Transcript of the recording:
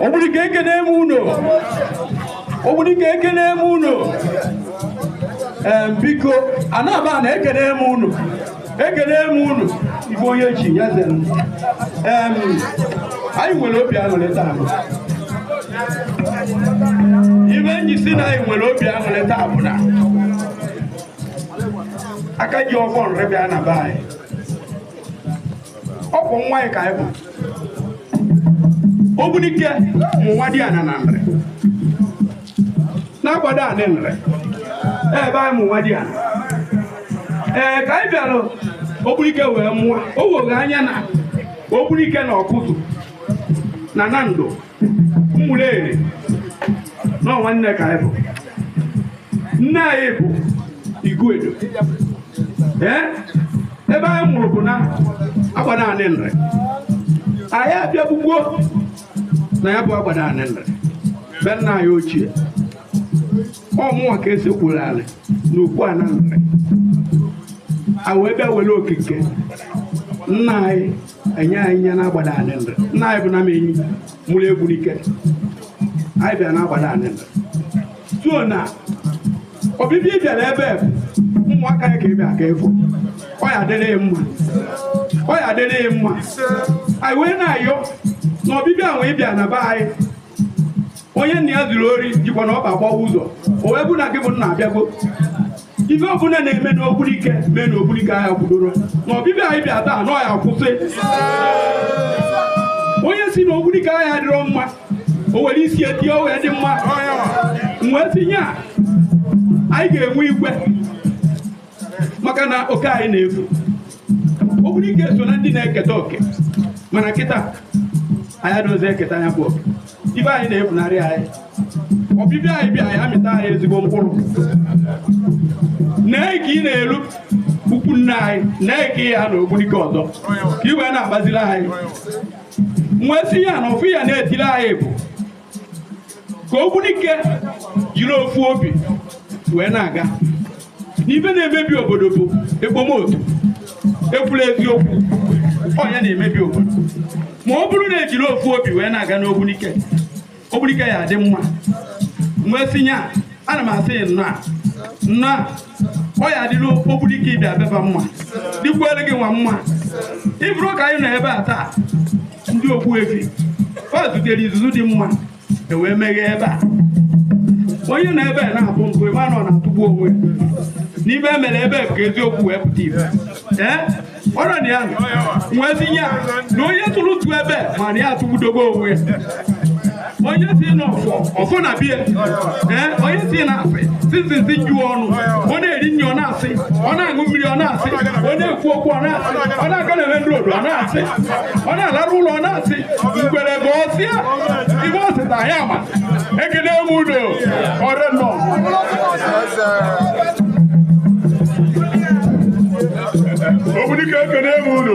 Ogbunike ekene muno. Ogbunike ekene muno. Biko anaba na ekene muno. Ekene muno. Ibo yechi yazen. Ayi nwere obi aṅụrị taa. Ibe nji si na ayi nwere obi aṅụrị taa bụ na aka ji ọfọ nre bịa na be anyị. Ọ bụ nwa anyị ka anyị bụ. Ogbunike mụ nwa di ana na Nri. Na-agbado anị Nri. Ebe anyị mụ nwa di ana. Ka anyị bịara Ogbunike wee mụọ. O were anya na Ogbunike na ọkụzụ na Nando Mmụleri na nwanne ka anyị bụ. Nne anyị bụ Igwedo. Ebe anyị mụrụ bụ na agbado anị Nri. Anyị abịa gbugbo na ya bụ agbado anị Nri. Be nna anyị ochie. Ọ mụnwa ka esi kwuru alị n'okwu ana Nri. A wee bịa were okike nna anyị enye anyị ya na-agbado anị Nri. Nna anyị bụ na m enyi mụrụ Ogbunike. Anyị bịa na-agbado anị Nri. So na ọbịbịa bịara ebe ụmụaka ya ka ị bịa ka efu. Ọ ya adịrị mma. Ọ ya adịrị mma. Anyị wee na-ayọ na ọbịbịa ahụ ị bịa na be anyị. Onye nna ya zuru ori jikwa na ọba gbawa ụzọ. O wee bụ na gị bụ nna abịago. Ife ọbụla na-eme na Ogbunike mee na Ogbunike ahịa kwudoro. Na ọbịbịa anyị bịa taa na ọ ya kwụsị. Onye si na Ogbunike ahịa adịrọ mma. O were isi eti o wee dị mma. Mwee tinye a anyị ga-enwe igwe maka na oke anyị na-efu. Ogbunike so na ndị na-eketa oke mana kịta anyị adọzi eketa anya bụ oke. Ibe anyị na-efunarị anyị. Ọbịbịa anyị bịa anyị amịta anyị ezigbo mkpụrụ. Nee ka ị na-elu ukwu nna anyị nee ka ya na Ogbunike ọzọ ka i wee na-agbaziri anyị. Mwee tinye ya na ofu ya na-etiri anyị bụ ka Ogbunike jiri ofu obi wee na-aga. N'ibe na-emebi obodo bụ ekpomotu ekwula eziokwu. Onye na-emebi obodo. Ma ọ bụrụ na ejiri ofu obi wee na-aga n'Ogbunike, Ogbunike ya adị mma. Mwee sinye ana m asị nna ọ ya adịrị Ogbunike ịbịa beba mma dịkwere gị nwa mma. Ịbụrụ ka anyị nọ ebe a taa ndị okwu efi fa zutere izuzu dị mma wee meghe ebe a. Onye nọ ebe a na-abụ mpụ ebe a nọ na-atụgbu onwe n'ibe emere ebe ka eziokwu wee pụta ibe. Ọrụ na ya nwee tinye na onye tụrụ tụ ebe ma na ya atụgbudogo onwe. Onye si n'ọfọ na bie onye si na-asị si jụọ ọnụ ọ na-eri nri ọ na-asị ọ na-aṅụ mmiri ọ na-asị ọ na-ekwu okwu ọ na-asị ọ na-aga na ebe ndụ ọ na-asị ọ na-alarụ ụlọ ọ na-asị ngwere ga ọsịa ibe ọ sịta ya ma ekele m udo ọrụ nọ. Ogbunike ekele m udo.